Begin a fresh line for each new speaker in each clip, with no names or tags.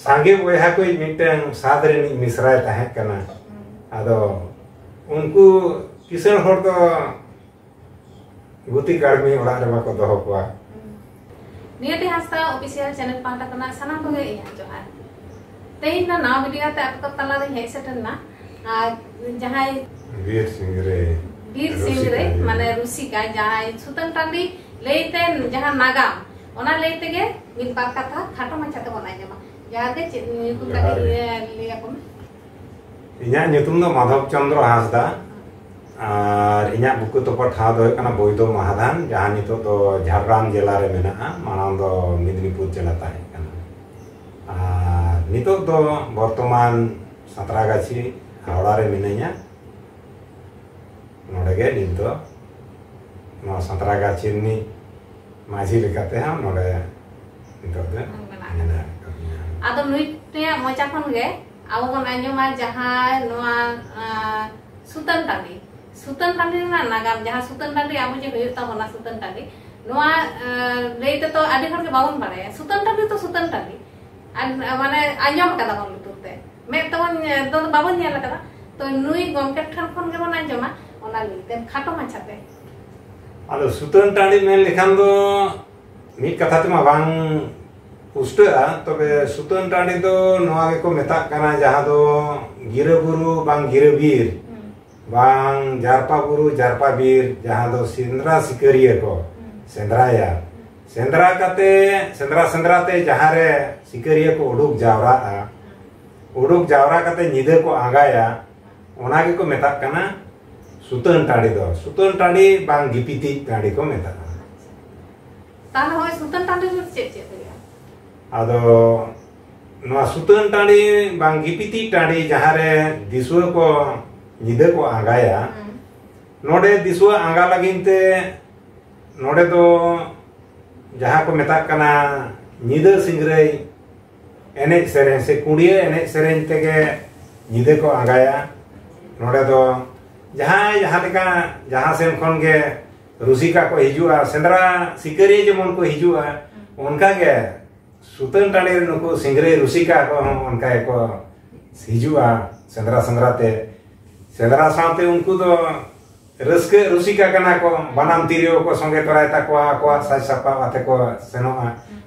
सांगे बया को मिटन सादरे मिसराय ताहे कना आदो उनको किसान हर तो गुती कार्मी ओड़ा रे बाको दोहो कोआ
नियति हास्ता ऑफिशियल चैनल पाटा कना सना बगे इया जोहार तेहिन ना नाव वीडियो ते आप तला रे हे सेटना जहां
वीर सिंह रे
माने रुसिका जहां सुतन टांडी लेते जहां नागाम ओना लेते गे मिल बार कथा खाटो माछा ते बनाय जमा जहां के को कटी लिया को
इन्या nyutum do Madhav Chandra Hasda R ইᱧᱟᱹᱜ buku topa ᱴᱷᱟᱶ ᱫᱚ ᱦᱩᱭᱩᱜ ᱠᱟᱱᱟ ᱵᱳᱭᱫᱚ ᱢᱟᱦᱟᱫᱟᱱ ᱡᱟᱦᱟᱸ ᱱᱤᱛᱚᱜ ᱫᱚ ঝাড়গ্রাম ᱡᱮᱞᱟ ᱨᱮ ᱢᱮᱱᱟᱜᱼᱟ ᱢᱟᱲᱟᱝ ᱫᱚ ᱢᱮᱫᱽᱱᱤᱯᱩᱨ ᱡᱮᱞᱟ ᱛᱟᱦᱮᱸ ᱠᱟᱱᱟ ᱟᱨ ᱱᱤᱛᱚᱜ ᱫᱚ ᱵᱚᱨᱛᱚᱢᱟᱱ ᱥᱟᱸᱛᱨᱟᱜᱟᱪᱷᱤ ᱦᱟᱣᱲᱟ ᱨᱮ ᱢᱤᱱᱟᱹᱧᱟ ᱱᱚᱰᱮ ᱜᱮ ᱱᱤᱛ ᱫᱚ ᱱᱚᱣᱟ ᱥᱟᱸᱛᱨᱟᱜᱟᱪᱷᱤ ᱨᱤᱱᱤᱡ ᱢᱟᱹᱡᱷᱤ ᱞᱮᱠᱟᱛᱮ ᱦᱚᱸ ᱱᱚᱰᱮ ᱱᱤᱛᱚᱜ ᱫᱚ ᱢᱮᱱᱟᱜ ᱠᱟᱫᱤᱧᱟ
ᱟᱫᱚ ᱱᱩᱭ ᱛᱮᱭᱟᱜ ᱢᱚᱪᱟ ᱠᱷᱚᱱ ᱜᱮ ᱟᱵᱚ ᱵᱚᱱ ᱟᱸᱡᱚᱢᱟ ᱡᱟᱦᱟᱸ ᱱᱚᱣᱟ ᱥᱩᱛᱟᱹᱱ टांडी ना नागाम जहां सुतन टांडी आबो जे होय ताबोना सुतन टांडी नोआ लेते तो आदि हर के बाबन बारे सुतन टांडी तो सुतन टांडी माने आंजम कदा बन लुतुते मे तबन दो बाबन नेल कदा तो नुई गमके ठन खन के बन आंजमा ओना लेते खाटो माछाते
आलो सुतन टांडी मेन लेखान दो मी कथा तमा बांग पुष्टा तबे सुतन टांडी दो नोआ के को मेता कना जहां दो गिरे बुरु बांग गिरे बीर bang jarpa buru jarpa bir jahan do sendra sikariya ko sendraya sendra kate sendra te jahare sikariya ko uduk jawra kate nyide ko angaya ona ge ko metak kana sutan tadi bang gipiti tadi ko metak
tan hoy sutan tadi do che ya
ado no sutan tadi bang gipiti tadi jahare disua ko nyide ko angaya node disua anga laginte node do jaha ko metak kana nyide singrei enek sereng se kudiye enek sereng tege nyide ko angaya node do jaha leka jaha sen khon ge rusika ko hijua sendra sikari jemon ko hijua onka ge sutan tani nuko singrei rusika ko onka ko hijua sendra te Shendra साथे उनको तो रस्के रुसिका कना को बनाम तिरियो को संगे तोराय ताको को साज सपा आते को सेनोआ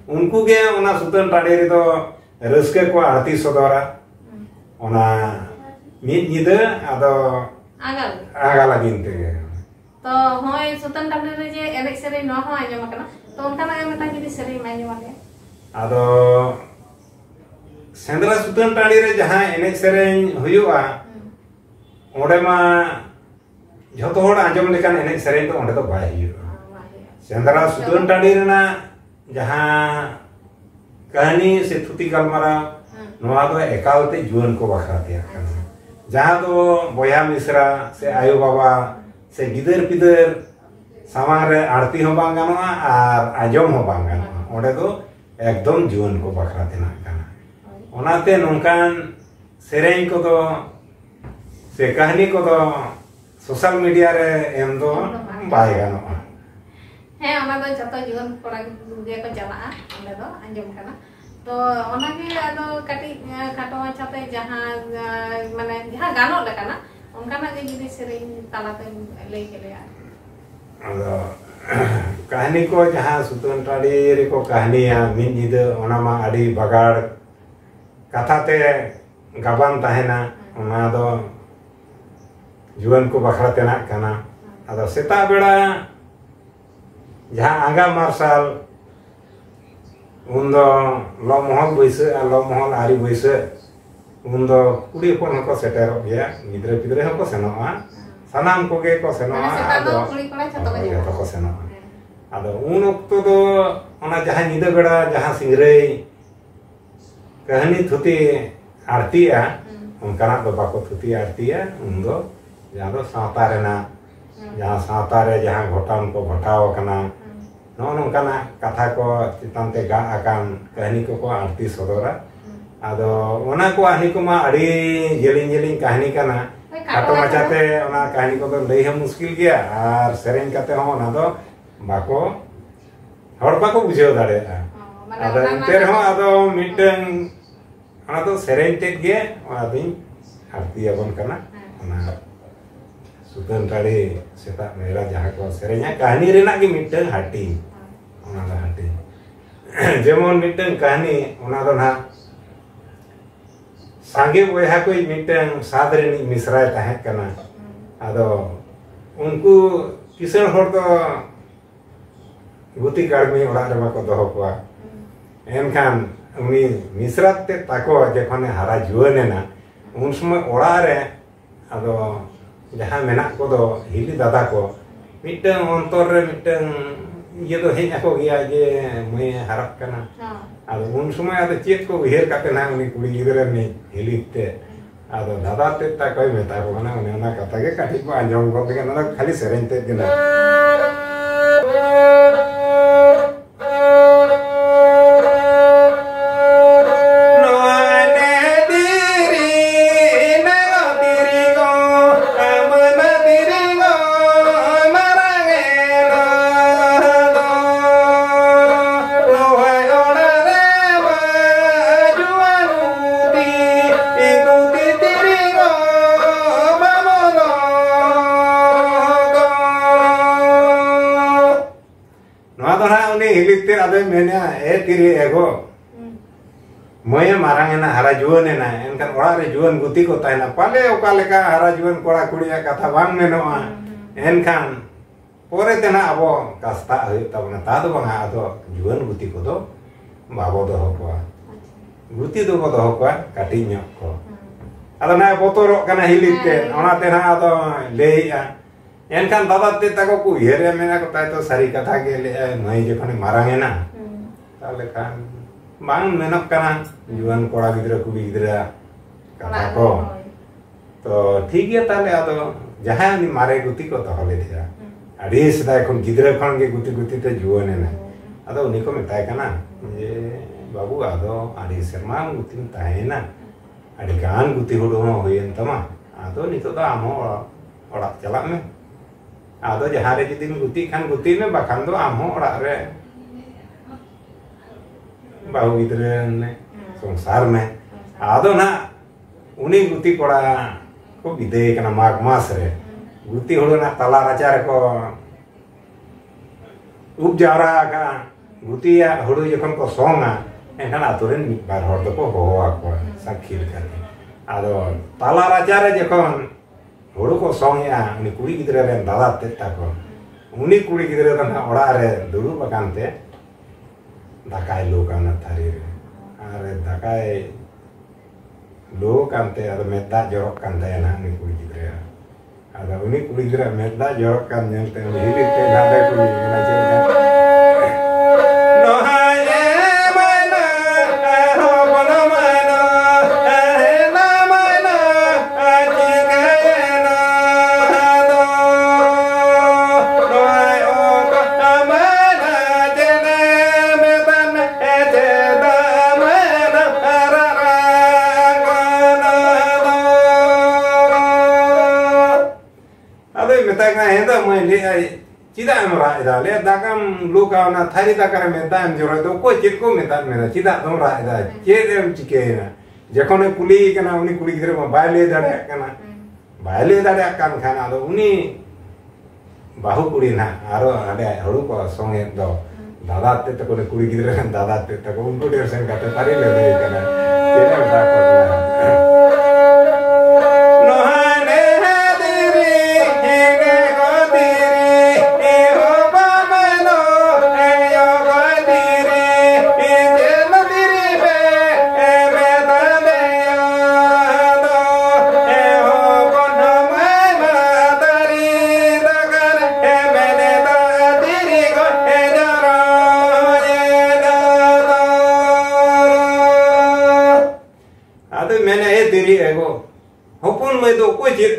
उनको के ओना सुतन टाडी रे दो रस्के को आरती सदरा ओना मिद निदे आदो आगा लागिनते
तो होय सुतन टाडी रे जे एनेक सेरे न हो आजम कना तो उनका ना एमता जदी सेरे माने वाले
आदो सेंद्रा सुतन टाडी रे जहां एनेक सेरे हुयुआ ओडे मा जतो होड़ आंजम लेकान एने सेरेन तो ओडे तो बाय हियो सेंद्रा सुतन टाडी रेना जहां कहानी से थुती गलमारा नोआ दो एकालते जुवन को बखराते जहां तो बोया मिश्रा से आयो बाबा से गिदर पिदर सामांग रे आरती हो बांग गानोआ आर आंजम हो बांग गानोआ ओडे तो एकदम जुवन को बखराते ना काना ओनाते नोंकान सेरेन को तो से कहानी को तो सोशल मीडिया रे एम दो बाय गानोआ
हे ओना दो जतो जीवन कोड़ा गे को चला ओने दो अंजम कना तो ओना के आदो काटी खाटो माछाते जहां माने जहां गानो लेकाना ओनकाना के जदी सेरेन तालाते लई केले
आदो कहानी को जहां सुतन टाडी रे को कहानी या मिन जिदे ओना मा आडी बगाड़ कथाते गाबान ताहेना ओना दो जुवन को बखरा तेना कना आदो सेता बेड़ा जहां आंगा मार्शल उन्दो लो महल बैसे लो महल आरी बैसे उन्दो कुड़ी कोन को सेटेरो गया गिद्रे पिद्रे को सेनोआ सनाम को गे को सेनोआ आदो कुड़ी कोला छतो को सेनोआ आदो उन वक्त दो ओना जहां निदे बेड़ा जहां सिंगरे कहानी थुती आरतीया उनकाना दो बाको थुती आरतीया उन्दो जहां दो सावता रेना जहां सावता रे जहां घोटान को घटाव कना नो नोंकाना कथा को चितानते गा आकान कहानी को आरती सदरा आदो ओना को आनी को मा अड़ी जेलिंग कहानी कना खाटो माचाते ओना कहानी को तो लई हम मुश्किल गया और सेरेन काते हो ओना दो बाको हर बाको बुझेव दाड़े आदो एंते रहो आदो mitten ona do sereng tet ge ona ding arti abon kana ona sutan tadi setak merah jahat ko serenya kahani rena ge miteng hati ona da hati jemon miteng kahani ona do na sange boyha ko miteng sadre ni misra tahe kana ado unku kisan hor do guti karmi ora re bako doho ko enkan uni misrat te tako jekhone hara juane na un समय ora re ado jaha menak ko do hili dada ko miteng ontor re miteng ye do hej ako gya je moi harap kana ado un समय ado chet ko uher kate na uni kuri gidra ni hili te ado dada te tako meta ko na uni ona kata ge kati ko anjong ko te na khali sereng te gena tiri ego moya marangena hara juanena enkan ora re juan guti ko taina pale oka leka hara juan kora kuria kata bang menoa enkan pore tena abo kasta hoy tabna ta do bang ado juan guti ko do babo do hokwa guti do ko do hokwa kati nyok ko ado na botoro kana hilite ona tena ado leia enkan dada te tako ku here mena ko tai to sari katha ge le mai je khone marangena tale kan bang menok kana juan kora gidra kuri gidra kata ko to ठीक है tale ado jaha ni mare guti ko tahole dia adi sedai kon gidra kon ge guti guti te juan ena ado uni ko metai kana je babu ado adi serma guti tahena adi gan guti hodo no hoyen tama ado ni to da amo orak chalak me ado jaha re jidin guti kan guti me bakan do amo orak re bahu gidra ne संसार में आदो ना उन्हीं गुती कोड़ा को विदे कना माघ मास रे गुती होड़ो ना तला राचार को उप जावरा का गुती या होड़ो जखन को सोंगा एनखान आतुरेन बार हर दको होआ को साखीर करके आदो तला राचार जखन होड़ो को सोंगा उनी कुड़ी गिदरे रे दादा तेता को उनी कुड़ी गिदरे ना ओड़ा रे दुरु बकानते दाकाय लोकाना थारी रे अरे दाकाय लो कांते अद मेदा jorok कांते ना उनी कुड़ी गिदरे अद उनी कुड़ी गिदरे मेदा jorok kan नेलते हिली ते नादे कुड़ी ना जेका नोहाये मना हो बनो मना हे ना मना आजी गए ना दो नोहाय ओ मना जेने मेदन ए जेदा cida emra ida le dakam luka na thari dakar meda em joro do ko chit ko meda meda cida dom ra ida chem chikena jekhone kuli kana uni kuli gidre ma baile dare kana baile dare kan khana do uni bahu kuli na aro ade horu ko songe do dada te to kone kuli gidre kan dada te to unko der sen kata tari le de kana chem da ko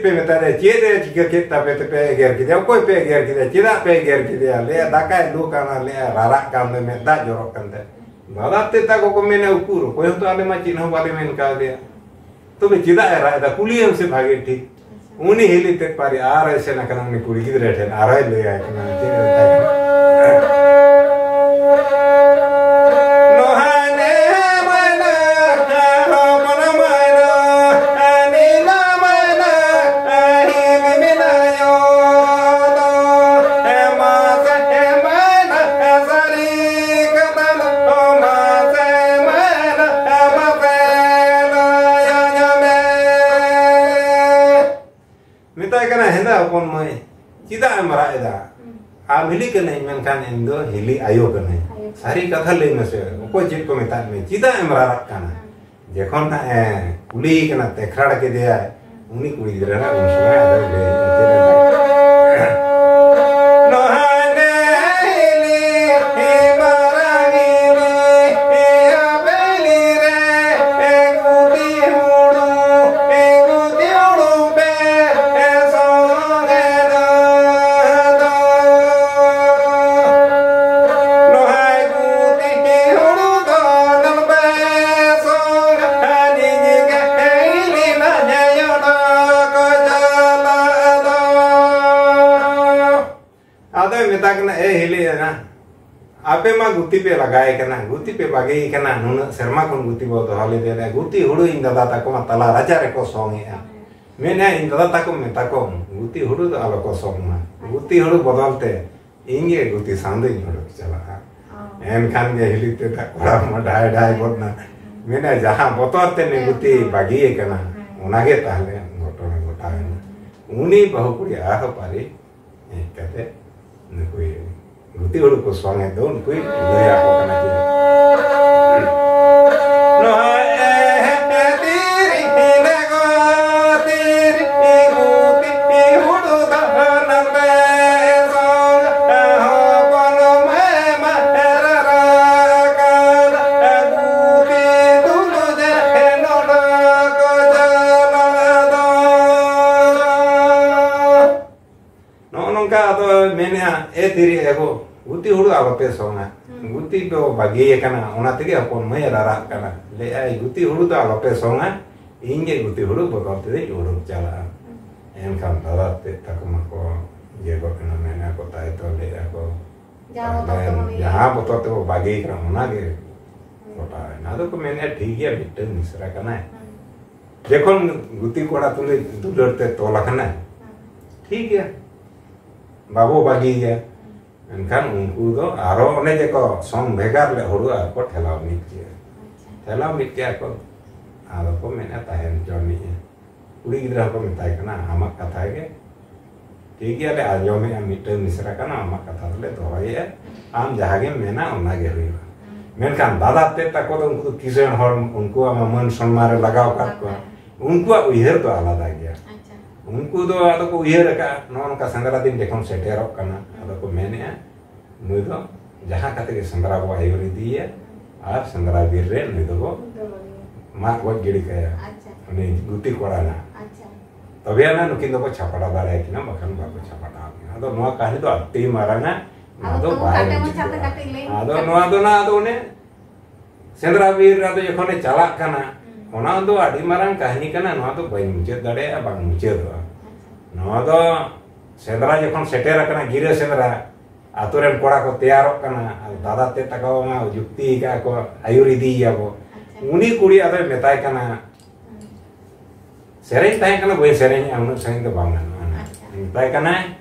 पे बता रहे चेरे चिका केता पे गर के दे कोई पे गर के दे चिदा पे गर के दे ले दाका लु काना ले रारा काम में दा जोरो कंदे दादा ते ता को मेने उकुर कोई तो आले मा चिन्ह वाले में का दे तो बे चिदा रा दा कुली हम से भागे ठीक उनी हेली ते पारी आर ऐसे ना कना ने कुली गिदरे ठे आर ले आय कना चिरे नोहाने मना हो hopon mai cida amra eda am hili kene menkan indo hili ayo kene sari katha le mese ko jit ko meta me cida amra rak kana jekhon na kuli kana tekhra ke dia uni kuli gidra na un samay ada le ape ma guti pe lagai kana guti pe bagi kana nuna serma kon guti bo to hale de guti hudu in dada ta ko matala raja re ko song ya mena in dada ta ko meta ko guti hudu to alo ko song ma guti hudu bodalte inge guti sande in hudu chala en kan ge hilite ta kora ma dai dai bodna mena jaha botorte ne guti bagi kana onage tahle gotone gotaen uni bahu kuri aha pare ekate nukui guti udah kosong itu, kui udah aku kena jadi. Diri aku guti hudu apa pesonga guti do bagi kana ona tege apon mai rara kana le ai guti hudu do apa pesonga inge guti hudu botol tede uruk jala en kan dara te takumako jego kana mena ko tai to le ako jaha botol te bagi kana ona ge kota na do ko mena ठीक है Bittan Mishra kana देखो गुती कोड़ा तुले दुलरते तोला kana ठीक है बाबू bagi ya enkan unku do aro one je ko song begar le huru ako thela mitya ko aro ko mena tahen joni kuri gidra ko mitai kana amak katha ge ठीक है ले आजोमे मिटे Mishra kana amak katha le doye am jahage mena ona ge hoiba menkan dada te ta ko unku kisen hor unku ama man sonmare lagaw kat ko unku uiher do alada gya unku do ado ko uiher ka non ka sangara din dekhon seterok kana ado ko mene nui do jaha kate ke sangara bo ayuri diye ar sangara birre nui do ma ko giri kaya uni guti korana tobe ana nukin do ko chapara dare kina bakan ba ko chapara ado noa kahani do atti maranga ado bai ado noa do na ado ne sangara bir ado jokhone chalak kana ona do adi marang kahani kana noa do bai muchet dare bang muchet do noa do sangara jokhon setera kana gire sangara aturan kora ko teyarok kana dada te takao ma jukti ka ko ayuri di ya ko uni kuri ado metai kana sereng tai kana boy sereng amnu sang do bang metai kana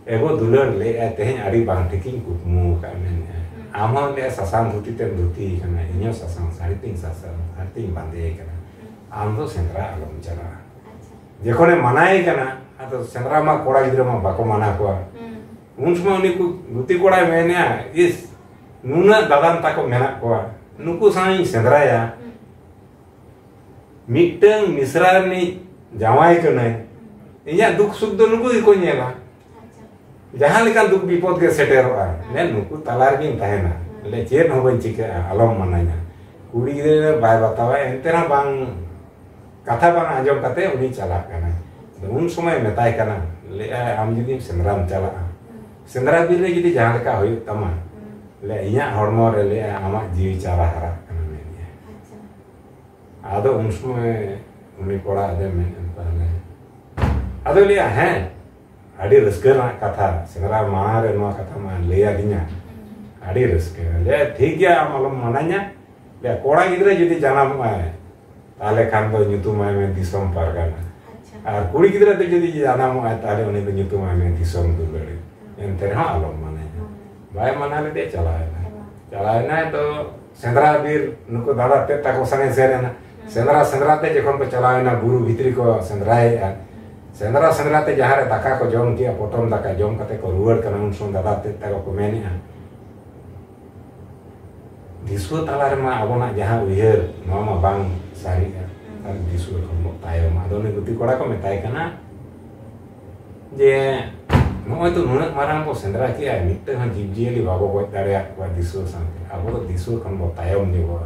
ego dular le tehen ari bang tiking kupmu ka men amon le sasang duti ten duti kana inyo sasang sariting bande kana amdo sentra alom jara jekhone manai kana ato sentra ma kora gidra ma bako mana ko unsma uni ku guti koda mena is nuna dadan tako mena ko nuku sai sendra ya miteng misra ni jawai kena inya duk suk do nuku iko nyela jahan lekan duk bipod ge seteroa ne nuku talar gin tahena le chen hoban chika alom mananya kuri ge bai batawa entera bang katha bang anjom kate uni chalak kana un somay metai kana le am judi sendram chalak sendra bir le jadi jahan ka hoy tama le inya hormo re le ama jiwi cara hara kana menia ado unsme uni koda ade men entane ado le ha adi raskana katha sendra mare no katha ma le adinya adi raskana le thik ya amalom mananya le koda gidra jadi janam tale khan do nyutum me disom pargana ar kuri gidra te jadi janam tale oni do nyutum me disom dulare enterha alom mananya bai manale de chalaena to sendra bir nuko dada te ta ko sange serena sendra te jekhon ko chalaena buru bhitri ko sendrai sendra te jahare daka ko jom kia potom daka jom kate ko ruar kana unsun dada te tako ko menea disua talar ma abona jaha uyer mama bang sari kan disua ko tayo ma done guti kora ko metai kana je noy tu nunak marang ko sendra kia mitte han jibjieli babo goj daria ko disua sampe abo ko disua kan bo tayom ni bo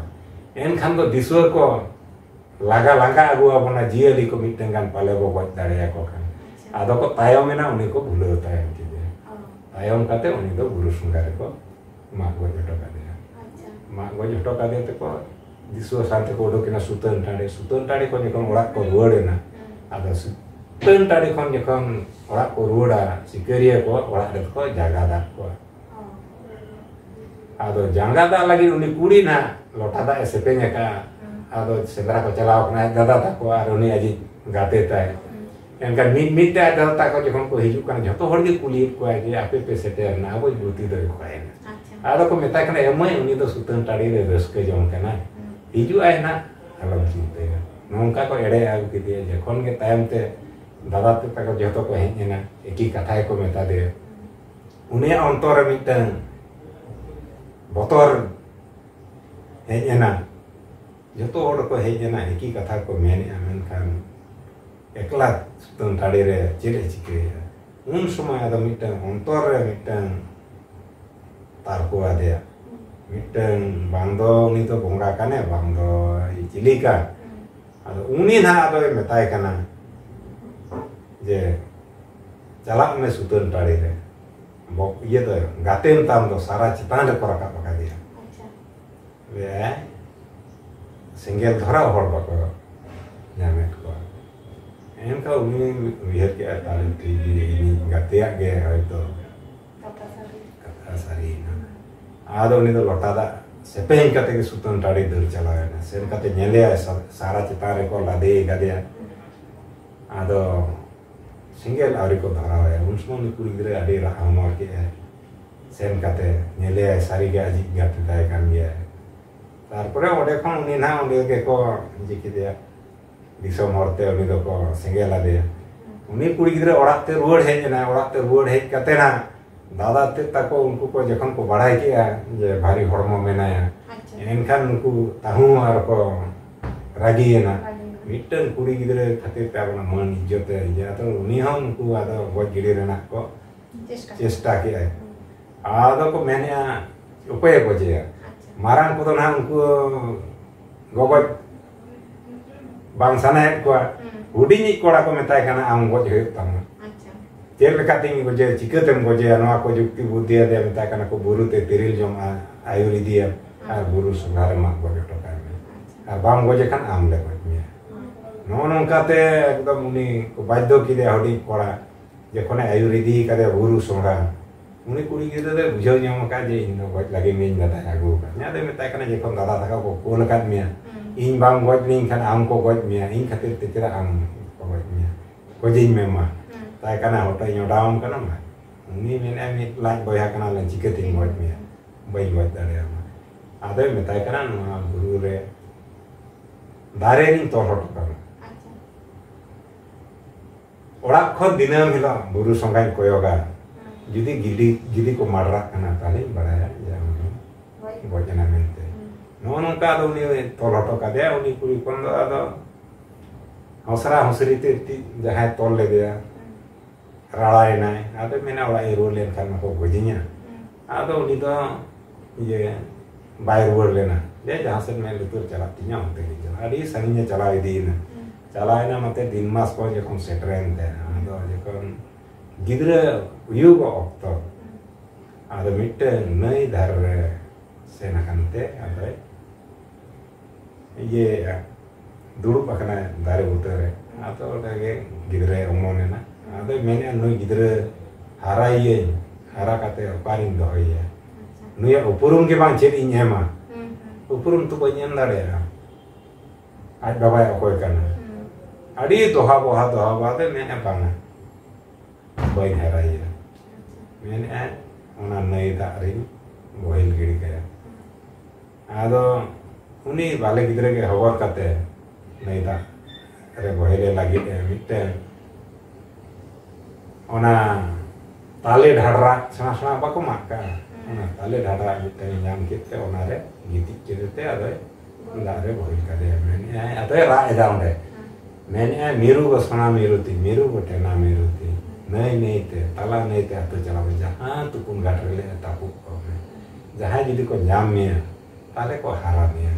en kan do disua ko laga agu abona jieli ko mitte kan pale bo goj daria ko kan ado ko tayom ena uni ko bulu tayom kide tayom kate uni do guru sungare ko mak goj joto kade mak goj joto kade te ko disua sante ko do kena sutan tadi ko jekon orak ko ruade na ado sutan tadi kon jekon orak ko ruada sikeria ko orak det ko jagada ko ado jangada lagi uni kuri na lotada SMP nya ka ado sendra ko chalao na dada ko ar uni aji gate tai enkan mit ada ta ko jekon ko hiju kan joto hor ge kuli ko aje ape pe seter na abo buti do ko ai ado ko meta kana emai uni do sutan tadi re raske jom kana hiju ai na alam cinte nongka ko ere agu kidi jekon ge tayam te dada te ta ko joto ko hejena eki katha ko meta de uni ontor mitang botor hejena joto hor ko hejena eki katha ko mene amen kan ekla sutan tadi re chile chike un somay ada mitang ontor re mitang tar ko ade mitang bando ni to bonga kane bando chilika ado uni na ado metai kana je jalak me sutan tadi re bok iya to gaten tam do sara citan de koraka paka dia ya singgel dhara hor bako nyame ko en ka uni wiher ke atale ini gatea ge hoito kata sari na ado ni do lotada sepen kate ke sutan tadi dur chala na sen kate nyele sara citan re ko lade gadea ado singgel ari ko dhara ya unsmon kuri gire adi rahamor ke sen kate nyele sari ge aji gate dai kan dia tarpore ode kon ni na ode ke ko jiki dia diso morte uni do ko singgel ade uni kuri gire orak te ruad hej kate na dada te tako unku ko jekon ko badai ke je bhari hormo menaya enkan unku tahu ar ko ragi na mitten kuri gidre khatir te abona man ijjot ya to uni hon ku ado goj gidi rena ko chesta ke ai ado ko menya upaya ko je marang ko na unku gogoj bang sana ko hudini kora ko metai kana am goj hoyuk tama ᱪᱮᱫ ᱞᱮᱠᱟᱛᱤᱧ ᱜᱚᱡᱮ ᱪᱤᱠᱟᱹᱛᱮᱢ ᱜᱚᱡᱮᱭᱟ ᱱᱚᱣᱟ ᱠᱚ ᱡᱩᱠᱛᱤ ᱵᱩᱫᱽᱫᱷᱤ ᱟᱫᱮ ᱢᱮᱛᱟᱭ ᱠᱟᱱᱟ ᱠᱚ ᱵᱩᱨᱩ ᱛᱮ ᱛᱤᱨᱤᱞ ᱡᱚᱢ ᱟᱭᱩᱨ ᱤᱫᱤᱭᱟ ᱟᱨ ᱵᱩᱨᱩ ᱥᱚᱸᱜᱷᱟ ᱨᱮ ᱢᱟᱜ ᱜᱚᱡ ᱦᱚᱴᱚ ᱠᱟᱭ ᱢᱮ ᱟᱨ ᱵᱟᱢ ᱜᱚᱡᱮ ᱠᱷᱟᱱ ᱟᱢ ᱞᱮ ᱜᱚᱡ ᱢᱮᱭᱟ ᱱᱚᱜᱼᱚ ᱱᱚᱝᱠᱟᱛᱮ ᱮᱠᱫᱚᱢ ᱩᱱᱤ ᱠᱚ ᱵᱟᱫᱽᱫᱷᱚ ᱠᱮᱫᱮᱭᱟ ᱦᱩᱰᱤᱧ ᱠᱚᱲᱟ ᱡᱚᱠᱷᱚᱱᱮ ᱟᱭᱩᱨ ᱤᱫᱤ ᱠᱟᱫᱮᱭᱟ ᱵᱩᱨᱩ ᱥᱚᱸᱜᱷᱟ ᱩᱱᱤ ᱠᱩᱲᱤ ᱜᱤᱫᱽᱨᱟᱹ ᱫᱚ ᱵᱩᱡᱷᱟᱹᱣ ᱧᱟᱢ ᱟᱠᱟᱫ ᱡᱮ ᱤᱧ ᱫᱚ ᱜᱚᱡ ᱞᱟᱹᱜᱤᱫ ᱜᱤᱧ ᱫᱟᱫᱟᱭ ᱟᱹᱜᱩ ᱟᱠᱟᱫ ᱤᱧ ᱟᱫᱚᱭ ᱢᱮᱛᱟᱭ ᱠᱟᱱᱟ ᱡᱚᱠᱷᱚᱱ ᱫᱟᱫᱟ ᱛᱟᱠᱚ ᱠᱚ ᱠᱳᱞ ᱟᱠᱟᱫ ᱢᱮᱭᱟ ᱤᱧ ᱵᱟᱢ ᱜᱚᱡ ᱞᱤᱧ ᱠᱷᱟᱱ ᱟᱢ ᱠᱚ ᱜᱚᱡ ᱢᱮᱭᱟ ᱤᱧ ᱠᱷᱟᱹᱛᱤᱨ ᱛᱮ ᱪᱮᱫᱟᱜ ᱟᱢ ᱠᱚ ᱜᱚᱡ ᱢᱮᱭᱟ ᱜᱚᱡᱤᱧ ᱢᱮ ᱢᱟ ᱛᱟᱭ ᱠᱟᱱᱟ ᱦᱚᱴᱚᱧ ᱚᱰᱟᱣᱟᱢ ᱠᱟᱱᱟ ᱢᱟ ᱩᱱᱤ ᱢᱮᱱᱮᱫᱼᱟ ᱢᱤᱫ ᱞᱟᱡ ᱵᱚᱭᱦᱟ ᱠᱟᱱᱟᱞᱮ ᱪᱤᱠᱟᱹᱛᱤᱧ ᱜᱚᱡ ᱢᱮᱭᱟ ᱵᱟᱹᱧ ᱜᱚᱡ ᱫᱟᱲᱮᱭᱟᱢᱟ ᱟᱫᱚᱭ ᱢᱮᱛᱟᱭ ᱠᱟᱱᱟ ᱱᱚᱣᱟ ᱵᱩᱨᱩ ᱨᱮ ᱫᱟᱨᱮ ᱨᱤᱧ ᱛᱚᱞ ᱦᱚᱴᱚ ᱠᱟᱢᱟ ᱚᱲᱟᱜ ᱠᱷᱚᱱ ᱫᱤᱱᱟᱹᱢ ᱦᱤᱞᱳᱜ ᱵᱩᱨᱩ ᱥᱚᱸᱜᱷᱟᱧ ᱠᱚᱭᱚᱜᱟ ᱡᱩᱫᱤ ᱜᱤᱫᱤ ᱠᱚ ᱢᱟᱰᱨᱟᱜ ᱠᱟᱱᱟ ᱛᱟᱦᱞᱮᱧ ᱵᱟᱲᱟᱭᱟ ᱡᱮ ᱩᱱᱤ ᱜᱚᱡ ᱮᱱᱟ ᱢᱮᱱᱛᱮ ᱱᱚᱜᱼᱚ ᱱᱚᱝᱠᱟ ᱟᱫᱚ ᱩᱱᱤ ᱛᱚᱞ ᱦᱚᱴᱚ ᱠᱟᱫᱮᱭᱟ ᱩᱱᱤ ᱠᱩᱲᱤ ᱦᱚᱯᱚᱱ ᱫᱚ ᱟᱫᱚ ᱦᱚᱸᱥᱨᱟ ᱦᱚᱸᱥᱨᱤ ᱛᱮ ᱡᱟᱦᱟᱸᱭ ᱛᱚᱞ ᱞᱮᱫᱮᱭᱟ ᱨᱟᱲᱟᱭᱮᱱᱟᱭ ᱟᱫᱚ ᱢᱮᱱᱟ ᱚᱲᱟᱜ ᱤᱧ ᱨᱩᱣᱟᱹᱲ ᱞᱮᱱᱠᱷᱟᱱ ᱢᱟᱠᱚ ᱜᱚᱡᱤᱧᱟ ᱟᱫᱚ ᱩᱱᱤ ᱫᱚ ᱤᱭᱟᱹ ᱵᱟᱭ ᱨᱩᱣᱟᱹᱲ ᱞᱮᱱᱟ ᱡᱮ ᱡᱟᱦᱟᱸ ᱥᱮᱫ ᱢᱮᱫ ᱞᱩᱛᱩᱨ ᱪᱟᱞᱟᱜ ᱛᱤᱧᱟ ᱚᱱᱛᱮ ᱜᱮ ᱪᱟᱞᱟᱜ ᱟᱹᱰᱤ ᱥᱟᱺᱜᱤᱧᱮ ᱪᱟᱞᱟᱣ ᱤᱫᱤᱭᱮᱱᱟ ᱪᱟᱞᱟᱣᱮᱱᱟ ᱱᱚᱛᱮ ᱫᱤᱱ ᱢᱟᱥ ᱠᱚ ᱡᱚᱠᱷᱚᱱ ᱥᱮᱴᱮᱨᱮᱱ ᱛᱟᱭᱟ ᱟᱫᱚ ᱡᱚᱠᱷᱚᱱ ᱜᱤᱫᱽᱨᱟᱹ ᱦᱩᱭᱩᱜᱚᱜ ᱚᱠᱛᱚ ᱟᱫᱚ ᱢᱤᱫᱴᱟᱝ ᱱᱟᱹᱭ ᱫᱷᱟᱨᱮ ᱨᱮ ᱥᱮᱱ ᱟᱠᱟᱱᱛᱮ ᱟᱫᱚᱭ ᱤᱭᱟᱹ ᱫᱩᱲᱩᱵ ᱟᱠᱟᱱᱟᱭ ᱫᱟᱨᱮ ᱵᱩᱴᱟᱹᱨᱮ ᱟᱫᱚ ᱚᱸᱰᱮᱜᱮ ᱜᱤᱫᱽᱨᱟᱹᱭ ᱚᱢᱚᱱᱮᱱᱟ ᱟᱫᱚᱭ ᱢᱮᱱᱮᱫᱼᱟ ᱱᱩᱭ ᱜᱤᱫᱽᱨᱟᱹ ᱦᱟᱨᱟᱭᱮᱭᱟᱹᱧ ᱦᱟᱨᱟ ᱠᱟᱛᱮ ᱚᱠᱟᱨᱤᱧ ᱫᱚᱦᱚᱭᱮᱭᱟ ᱱᱩᱭᱟᱜ ᱩᱯᱨᱩᱢ ᱜᱮ ᱵᱟᱝ ᱪᱮᱫ ᱤᱧ ᱮᱢᱟ ᱩᱯᱨᱩᱢ ᱛᱚ ᱵᱟᱹᱧ ᱮᱢ ᱫᱟᱲᱮᱭᱟᱜᱼᱟ ᱟᱡ ᱵᱟᱵᱟᱭ ᱚᱠᱚᱭ ᱠᱟᱱᱟ ᱟᱹᱰᱤ ᱫᱚᱦᱟ ᱵᱚᱦᱟ ᱫᱚ ᱢᱮᱱᱮᱫᱼᱟ ᱵᱟᱝᱟ ᱵᱟᱹᱧ ᱦᱟᱨᱟᱭᱮᱭᱟ ᱢᱮᱱᱮᱫᱼᱟ ᱚᱱᱟ ᱱᱟᱹᱭ ᱫᱟᱜ ᱨᱤᱧ ᱵᱚᱦᱮᱞ ᱜᱤᱰᱤ ᱠᱟᱭᱟ ᱟᱫᱚ ᱩᱱᱤ ᱵᱟᱞᱮ ᱜᱤᱫᱽᱨᱟᱹ ᱜᱮ ᱦᱚᱵᱚᱨ ᱠᱟᱛᱮ ᱱᱟᱹᱭ ᱫᱟᱜ ᱨᱮ ᱵᱚᱦᱮᱞᱮ ᱞᱟᱹᱜᱤᱫ ᱢᱤᱫᱴᱮᱱ ona tali dhadra sana apa ko maka ona tali dhadra gitu nyam kita ona re gitik kita te ada ndare bohil kade meni ada ra eda onde meni miru ko sana miru ko tena miru ti nei te tala nei te atau jalan jahan tu pun gadrele tapu ko jahan jadi ko nyam ya tale ko haram ya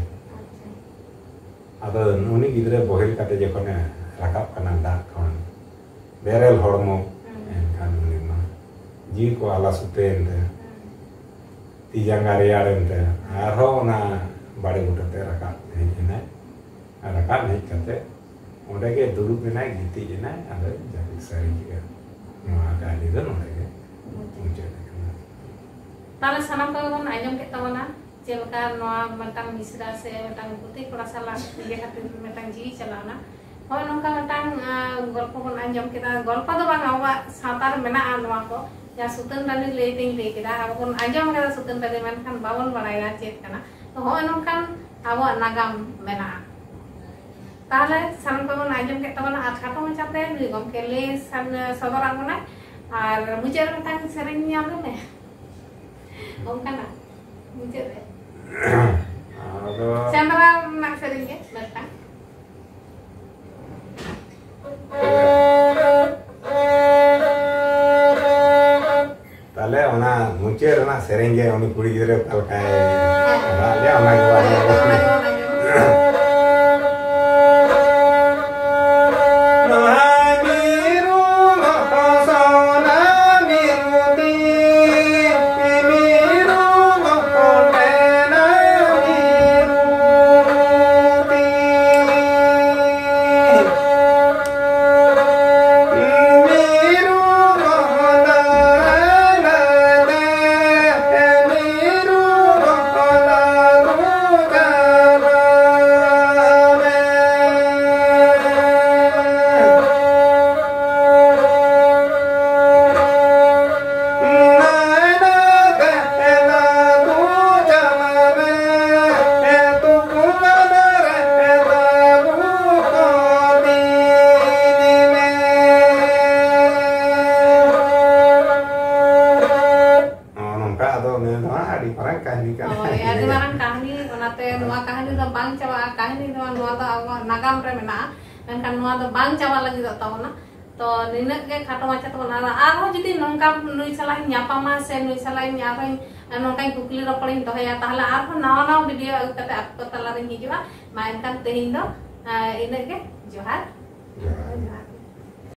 ada nuni gidre bohil kate jekone rakap kana dak kon berel hormo kan nuni ma ji ko ala suten te tijangari aren te arho na bade utate rakap ene rakap nei kate onde ke duru bina giti ene ada jadi sari juga no ada di dan onde ke muncul kana
tale sanam ko kon ajam ke tawana jelka noa mentang misra se mentang putih kura salah dia hati mentang ji celana oh nongka mentang golpo pun anjam kita golpo tu bang awak satar mena noa ko ya suten tadi leting le kita aku pun anjam kita suten tadi menkan bawon balaya cet kana to oh nongkan awak nagam mena tahle san ko pun anjam kita mana athato macate ni gom kele san sodor angona ar mujer mentang sering nyam ne om kana mujer Chandra nak seringnya datang.
Tale ona muncir na seringnya oni kuri gidre palkai. Ada ona gua. Nagam re mena menkan noa do bang cawa lagi tak tahu na to ninek ke khato macha to na arho judi nongka nui salah nyapa ma se nui salah nyapa nongka kukli rokolin to ya tahle arho nawa video kate aku talare hijua mainkan tehin do inek ke johar